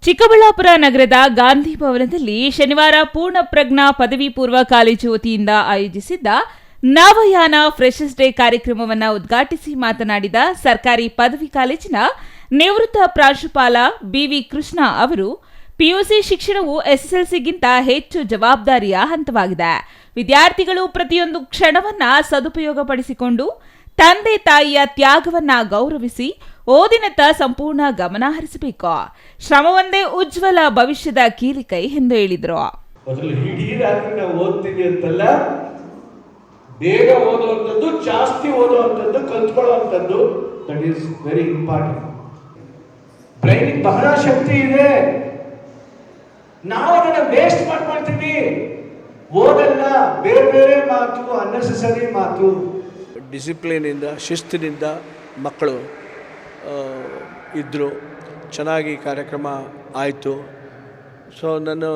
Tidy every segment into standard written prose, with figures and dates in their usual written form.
ಚಿಕ್ಕಬಳ್ಳಾಪುರ ನಗರದ ಗಾಂಧಿ ಭವನದಲ್ಲಿ ಶನಿವಾರ ಪೂರ್ಣ ಪ್ರಜ್ಞಾ ಪದವಿ ಪೂರ್ವ ಕಾಲೇಜು ವತಿಯಿಂದ ಆಯೋಜಿಸಿದ್ದ ನವಯಾನ ಫ್ರೆಶರ್ಸ್ ಡೇ ಕಾರ್ಯಕ್ರಮವನ್ನು ಉದ್ಘಾಟಿಸಿ ಮಾತನಾಡಿದ ಸರ್ಕಾರಿ ಪದವಿ ಕಾಲೇಜಿನ ನಿವೃತ್ತ ಪ್ರಾಂಶುಪಾಲ ಬಿವಿ ಕೃಷ್ಣ ಅವರು, ಪಿಯುಸಿ ಶಿಕ್ಷಣವು ಎಸ್ಎಸ್ಎಲ್ಸಿಗಿಂತ ಹೆಚ್ಚು ಜವಾಬ್ದಾರಿಯ ಹಂತವಾಗಿದೆ. ವಿದ್ಯಾರ್ಥಿಗಳು ಪ್ರತಿಯೊಂದು ಕ್ಷಣವನ್ನ ಸದುಪಯೋಗಪಡಿಸಿಕೊಂಡು ತಂದೆ ತಾಯಿಯ ತ್ಯಾಗವನ್ನ ಗೌರವಿಸಿ ಓದಿನತ್ತ ಸಂಪೂರ್ಣ ಗಮನ ಹರಿಸಬೇಕು. ಶ್ರಮವೊಂದೇ ಉಜ್ವಲ ಭವಿಷ್ಯದ ಕೀಲಿಕೈ ಎಂದು ಹೇಳಿದರು. ಇಡೀ ರಾತ್ರಿ ನಾವು ಓದ್ತೀವಿ ಅಂತಲ್ಲ, ಬೇಗ ಓದುವಂಥದ್ದು, ಜಾಸ್ತಿ ಓದುವಂಥದ್ದು, ಕಲ್ತ್ಕೊಳ್ಳುವಂಥದ್ದು, that is very important. Brain ಬಹಳ ಶಕ್ತಿ ಇದೆ, ನಾವು ಅದನ್ನ ವೇಸ್ಟ್ ಮಾಡ್ಕೊಳ್ತೀವಿ. ಓದಲ್ಲ, ಬೇರೆ ಬೇರೆ ಮಾತು, ಅನ್ನೆಸೆಸರಿ ಮಾತು. ಡಿಸಿಪ್ಲಿನಿಂದ, ಶಿಸ್ತಿನಿಂದ ಮಕ್ಕಳು ಇದ್ದರು. ಚೆನ್ನಾಗಿ ಕಾರ್ಯಕ್ರಮ ಆಯಿತು. ಸೊ ನಾನು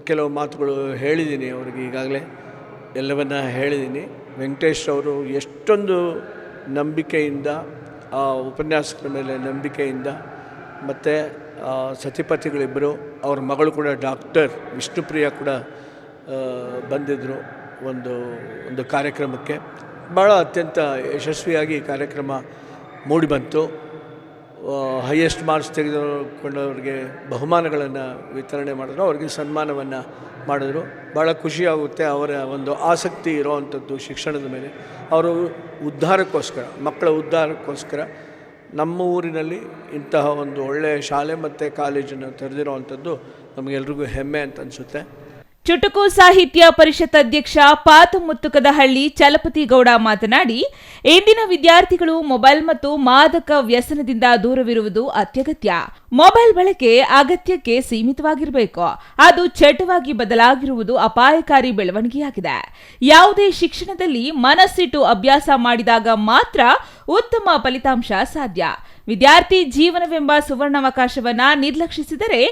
ಕೆಲವು ಮಾತುಗಳು ಹೇಳಿದ್ದೀನಿ ಅವ್ರಿಗೆ, ಈಗಾಗಲೇ ಎಲ್ಲವನ್ನ ಹೇಳಿದ್ದೀನಿ. ವೆಂಕಟೇಶ್ ಅವರು ಎಷ್ಟೊಂದು ನಂಬಿಕೆಯಿಂದ, ಉಪನ್ಯಾಸಕರ ಮೇಲೆ ನಂಬಿಕೆಯಿಂದ, ಮತ್ತು ಸತಿಪತಿಗಳಿಬ್ಬರು, ಅವ್ರ ಮಗಳು ಕೂಡ ಡಾಕ್ಟರ್ ವಿಷ್ಣುಪ್ರಿಯ ಕೂಡ ಬಂದಿದ್ದರು ಒಂದು ಕಾರ್ಯಕ್ರಮಕ್ಕೆ. ಭಾಳ ಅತ್ಯಂತ ಯಶಸ್ವಿಯಾಗಿ ಕಾರ್ಯಕ್ರಮ ಮೂಡಿಬಂತು. ಹೈಯೆಸ್ಟ್ ಮಾರ್ಕ್ಸ್ ತೆಗೆದುಕೊಂಡವ್ರಿಗೆ ಬಹುಮಾನಗಳನ್ನು ವಿತರಣೆ ಮಾಡಿದ್ರು, ಅವರಿಗೆ ಸನ್ಮಾನವನ್ನು ಮಾಡಿದ್ರು. ಭಾಳ ಖುಷಿಯಾಗುತ್ತೆ. ಅವರ ಒಂದು ಆಸಕ್ತಿ ಇರೋವಂಥದ್ದು ಶಿಕ್ಷಣದ ಮೇಲೆ. ಅವರು ಉದ್ಧಾರಕ್ಕೋಸ್ಕರ, ಮಕ್ಕಳ ಉದ್ಧಾರಕ್ಕೋಸ್ಕರ ನಮ್ಮ ಊರಿನಲ್ಲಿ ಇಂತಹ ಒಂದು ಒಳ್ಳೆಯ ಶಾಲೆ ಮತ್ತು ಕಾಲೇಜನ್ನು ತೆರೆದಿರುವಂಥದ್ದು ನಮಗೆಲ್ರಿಗೂ ಹೆಮ್ಮೆ ಅಂತ ಅನಿಸುತ್ತೆ. ಚುಟುಕು ಸಾಹಿತ್ಯ ಪರಿಷತ್ ಅಧ್ಯಕ್ಷ ಪಾತಮುತ್ತುಕದಹಳ್ಳಿ ಚಲಪತಿಗೌಡ ಮಾತನಾಡಿ, ಇಂದಿನ ವಿದ್ಯಾರ್ಥಿಗಳು ಮೊಬೈಲ್ ಮತ್ತು ಮಾದಕ ವ್ಯಸನದಿಂದ ದೂರವಿರುವುದು ಅತ್ಯಗತ್ಯ. ಮೊಬೈಲ್ ಬಳಕೆ ಅಗತ್ಯಕ್ಕೆ ಸೀಮಿತವಾಗಿರಬೇಕು. ಅದು ಚಟವಾಗಿ ಬದಲಾಗಿರುವುದು ಅಪಾಯಕಾರಿ ಬೆಳವಣಿಗೆಯಾಗಿದೆ. ಯಾವುದೇ ಶಿಕ್ಷಣದಲ್ಲಿ ಮನಸ್ಸಿಟ್ಟು ಅಭ್ಯಾಸ ಮಾಡಿದಾಗ ಮಾತ್ರ ಉತ್ತಮ ಫಲಿತಾಂಶ ಸಾಧ್ಯ. ವಿದ್ಯಾರ್ಥಿ ಜೀವನವೆಂಬ ಸುವರ್ಣಾವಕಾಶವನ್ನ ನಿರ್ಲಕ್ಷಿಸಿದರೆ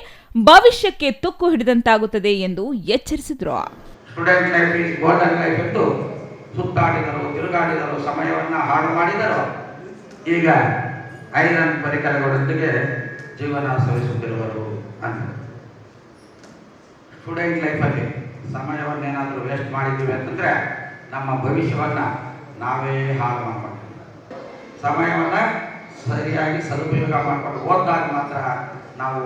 ಭವಿಷ್ಯಕ್ಕೆ ತುಕ್ಕು ಹಿಡಿದಂತಾಗುತ್ತದೆ ಎಂದು ಎಚ್ಚರಿಸಿದರು. Student life is golden life ಎಂದು ಸುತ್ತಾಡಿದರು, ತಿರುಗಾಡಿದರು, ಸಮಯವನ್ನ ಹಾಳು ಮಾಡಿದರು. ಈಗ ಐರನ್ ಪರಿಕರಗಳೊಂದಿಗೆ ಜೀವನ ಸವಿಸುತ್ತಿರುವರು ಅಂತ. ಸ್ಟೂಡೆಂಟ್ ಲೈಫಲ್ಲಿ ಸಮಯವನ್ನೇನಾದರೂ ವೇಸ್ಟ್ ಮಾಡಿದ್ದೀವಿ ಅಂತಂದ್ರೆ ನಮ್ಮ ಭವಿಷ್ಯವನ್ನ ನಾವೇ ಹಾಳು ಮಾಡ್ಕೊಳ್ತೀವಿ. ಸಮಯವನ್ನ ಸರಿಯಾಗಿ ಸದುಪಯೋಗ ಮಾಡಿಕೊಂಡು ಓದಿದಾಗ ಮಾತ್ರ ನಾವು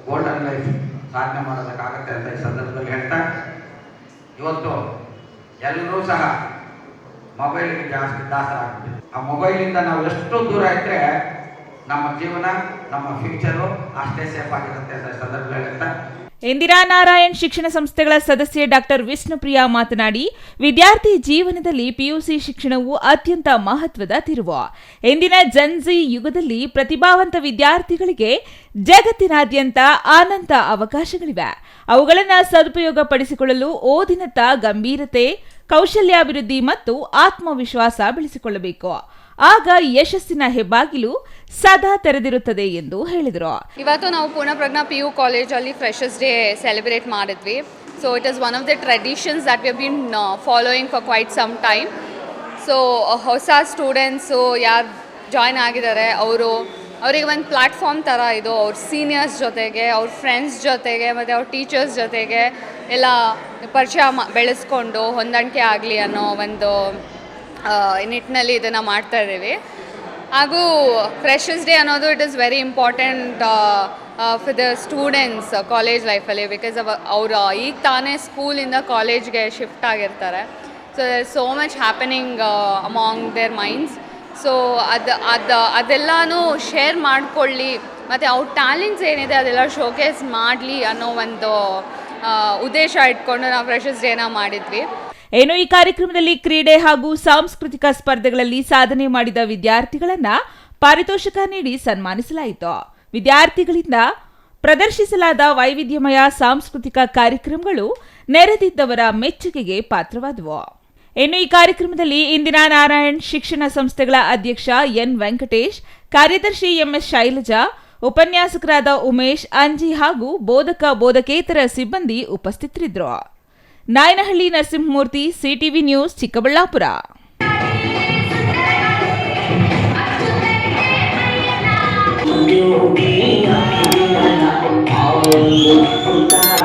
ಗೋಲ್ಡನ್ ಲೈಫ್ ಸಾಧನೆ ಮಾಡೋದಕ್ಕಾಗತ್ತೆ ಅಂತ ಈ ಸಂದರ್ಭದಲ್ಲಿ ಹೇಳ್ತಾ, ಇವತ್ತು ಎಲ್ಲರೂ ಸಹ ಮೊಬೈಲ್ಗೆ ಜಾಸ್ತಿ ದಾಸರಾಗ್ತೀವಿ. ಆ ಮೊಬೈಲಿಂದ ನಾವು ಎಷ್ಟು ದೂರ ಇದ್ದರೆ ನಮ್ಮ ಜೀವನ, ನಮ್ಮ ಫ್ಯೂಚರು ಅಷ್ಟೇ ಸೇಫ್ ಆಗಿರುತ್ತೆ ಅಂತ ಈ ಸಂದರ್ಭದಲ್ಲಿ ಹೇಳ್ತಾ, ಇಂದಿರಾ ನಾರಾಯಣ್ ಶಿಕ್ಷಣ ಸಂಸ್ಥೆಗಳ ಸದಸ್ಯೆ ಡಾಕ್ಟರ್ ವಿಷ್ಣುಪ್ರಿಯ ಮಾತನಾಡಿ, ವಿದ್ಯಾರ್ಥಿ ಜೀವನದಲ್ಲಿ ಪಿಯುಸಿ ಶಿಕ್ಷಣವು ಅತ್ಯಂತ ಮಹತ್ವದ ತಿರುವು. ಇಂದಿನ ಜನ್ಜಿ ಯುಗದಲ್ಲಿ ಪ್ರತಿಭಾವಂತ ವಿದ್ಯಾರ್ಥಿಗಳಿಗೆ ಜಗತ್ತಿನಾದ್ಯಂತ ಅನಂತ ಅವಕಾಶಗಳಿವೆ. ಅವುಗಳನ್ನು ಸದುಪಯೋಗಪಡಿಸಿಕೊಳ್ಳಲು ಓದಿನತ್ತ ಗಂಭೀರತೆ, ಕೌಶಲ್ಯಾಭಿವೃದ್ಧಿ ಮತ್ತು ಆತ್ಮವಿಶ್ವಾಸ ಬೆಳೆಸಿಕೊಳ್ಳಬೇಕು. ಆಗ ಯಶಸ್ಸಿನ ಹೆಬ್ಬಾಗಿಲು ಸದಾ ತೆರೆದಿರುತ್ತದೆ ಎಂದು ಹೇಳಿದರು. ಇವತ್ತು ನಾವು ಪೂರ್ಣಪ್ರಜ್ಞಾ PU ಕಾಲೇಜಲ್ಲಿ ಫ್ರೆಶರ್ಸ್ ಡೇ ಸೆಲೆಬ್ರೇಟ್ ಮಾಡಿದ್ವಿ. So it is one of the traditions that we have been following for quite some time. So ಹೊಸ ಸ್ಟೂಡೆಂಟ್ಸು ಯಾರು ಜಾಯ್ನ್ ಆಗಿದ್ದಾರೆ ಅವರಿಗೆ ಒಂದು ಪ್ಲ್ಯಾಟ್ಫಾರ್ಮ್ ಥರ ಇದು. ಅವ್ರ ಸೀನಿಯರ್ಸ್ ಜೊತೆಗೆ, ಅವ್ರ ಫ್ರೆಂಡ್ಸ್ ಜೊತೆಗೆ ಮತ್ತು ಅವ್ರ ಟೀಚರ್ಸ್ ಜೊತೆಗೆ ಎಲ್ಲ ಪರಿಚಯ ಬೆಳೆಸ್ಕೊಂಡು ಹೊಂದಾಣಿಕೆ ಆಗಲಿ ಅನ್ನೋ ಒಂದು ನಿಟ್ಟಿನಲ್ಲಿ ಇದನ್ನು ಮಾಡ್ತಾ ಇದ್ದೀವಿ. ಹಾಗೂ ಫ್ರೆಶರ್ಸ್ ಡೇ ಅನ್ನೋದು it is very important for the students college ಲೈಫಲ್ಲಿ. ಬಿಕಾಸ್ ಅವರು ಈಗ ತಾನೇ ಸ್ಕೂಲಿಂದ ಕಾಲೇಜ್ಗೆ ಶಿಫ್ಟ್ ಆಗಿರ್ತಾರೆ. So their so much happening among their minds. So ಅದೆಲ್ಲನೂ ಶೇರ್ ಮಾಡಿಕೊಳ್ಳಿ ಮತ್ತು ಅವ್ರ ಟ್ಯಾಲೆಂಟ್ಸ್ ಏನಿದೆ ಅದೆಲ್ಲ ಶೋಕೇಸ್ ಮಾಡಲಿ ಅನ್ನೋ ಒಂದು ಉದ್ದೇಶ ಇಟ್ಕೊಂಡು ನಾವು ಫ್ರೆಶರ್ಸ್ ಡೇನ ಮಾಡಿದ್ವಿ. ಏನು ಈ ಕಾರ್ಯಕ್ರಮದಲ್ಲಿ ಕ್ರೀಡೆ ಹಾಗೂ ಸಾಂಸ್ಕೃತಿಕ ಸ್ಪರ್ಧೆಗಳಲ್ಲಿ ಸಾಧನೆ ಮಾಡಿದ ವಿದ್ಯಾರ್ಥಿಗಳನ್ನ ಪಾರಿತೋಷಕ ನೀಡಿ ಸನ್ಮಾನಿಸಲಾಯಿತು. ವಿದ್ಯಾರ್ಥಿಗಳಿಂದ ಪ್ರದರ್ಶಿಸಲಾದ ವೈವಿಧ್ಯಮಯ ಸಾಂಸ್ಕೃತಿಕ ಕಾರ್ಯಕ್ರಮಗಳು ನೆರೆದಿದ್ದವರ ಮೆಚ್ಚುಗೆಗೆ ಪಾತ್ರವಾದವು. ಇನ್ನು ಈ ಕಾರ್ಯಕ್ರಮದಲ್ಲಿ ಇಂದಿರಾ ನಾರಾಯಣ್ ಶಿಕ್ಷಣ ಸಂಸ್ಥೆಗಳ ಅಧ್ಯಕ್ಷ ಎನ್ ವೆಂಕಟೇಶ್, ಕಾರ್ಯದರ್ಶಿ ಎಂಎಸ್ ಶೈಲಜಾ, ಉಪನ್ಯಾಸಕರಾದ ಉಮೇಶ್, ಅಂಜಿ ಹಾಗೂ ಬೋಧಕೇತರ ಸಿಬ್ಬಂದಿ ಉಪಸ್ಥಿತರಿದ್ದರು. Nayanahalli Narasimhamurthy, CTV news, Chikkaballapur. You Bye.